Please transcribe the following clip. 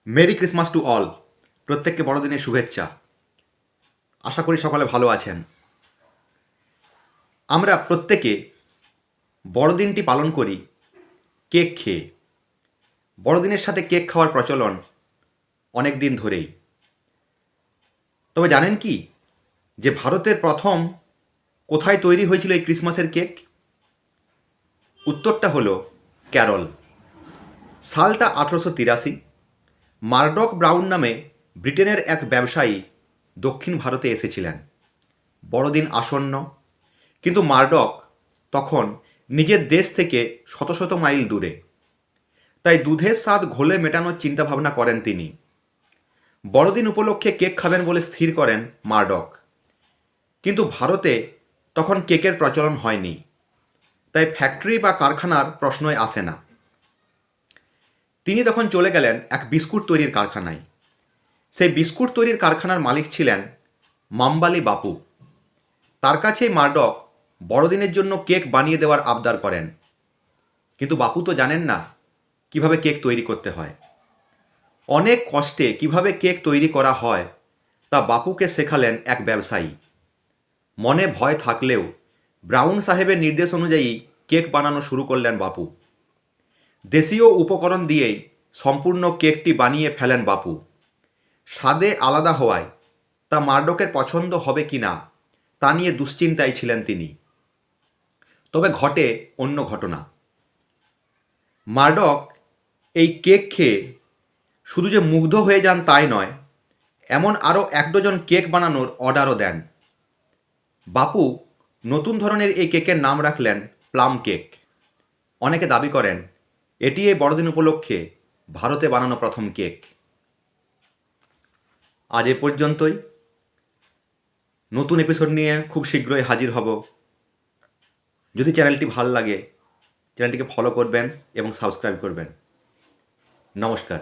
Merry Christmas to all. প্রত্যেককে বড়দিনের শুভেচ্ছা। আশা করি সকলে ভালো আছেন। আমরা প্রত্যেকে বড়দিনটি পালন করি কেক খেয়ে। বড়দিনের সাথে কেক খাওয়ার প্রচলন অনেক দিন ধরেই। তবে জানেন কি যে ভারতের প্রথম কোথায় তৈরি হয়েছিল এই ক্রিসমাসের কেক? উত্তরটা হলো কেরল। সালটা 1883। মারডক ব্রাউন নামে ব্রিটেনের এক ব্যবসায়ী দক্ষিণ ভারতে এসেছিলেন। বড়দিন আসন্ন, কিন্তু মারডক তখন নিজের দেশ থেকে শত শত মাইল দূরে। তাই দুধের স্বাদ ঘোলে মেটানোর চিন্তাভাবনা করেন তিনি। বড়দিন উপলক্ষে কেক খাবেন বলে স্থির করেন মারডক। কিন্তু ভারতে তখন কেকের প্রচলন হয়নি, তাই ফ্যাক্টরি বা কারখানার প্রশ্নই আসে না। তিনি তখন চলে গেলেন এক বিস্কুট তৈরির কারখানায়। সেই বিস্কুট তৈরির কারখানার মালিক ছিলেন মাম্বালি বাপু। তার কাছেই মারডক বড়দিনের জন্য কেক বানিয়ে দেওয়ার আবদার করেন। কিন্তু বাপু তো জানেন না কিভাবে কেক তৈরি করতে হয়। অনেক কষ্টে কিভাবে কেক তৈরি করা হয় তা বাপুকে শেখালেন এক ব্যবসায়ী। মনে ভয় থাকলেও ব্রাউন সাহেবের নির্দেশ অনুযায়ী কেক বানানো শুরু করলেন বাপু। দেশীয় উপকরণ দিয়েই সম্পূর্ণ কেকটি বানিয়ে ফেলেন বাপু। স্বাদে আলাদা হওয়ায় তা মারডকের পছন্দ হবে কি না তা নিয়ে দুশ্চিন্তায় ছিলেন তিনি। তবে ঘটে অন্য ঘটনা। মারডক এই কেক খেয়ে শুধু যে মুগ্ধ হয়ে যান তাই নয়, এমন আরও 1 ডজন কেক বানানোর অর্ডারও দেন। বাপু নতুন ধরনের এই কেকের নাম রাখলেন প্লাম কেক। অনেকে দাবি করেন এটি এই বড়দিন উপলক্ষে ভারতে বানানো প্রথম কেক। আজ এ পর্যন্তই। নতুন এপিসোড নিয়ে খুব শীঘ্রই হাজির হব। যদি চ্যানেলটি ভালো লাগে চ্যানেলটিকে ফলো করবেন এবং সাবস্ক্রাইব করবেন। নমস্কার।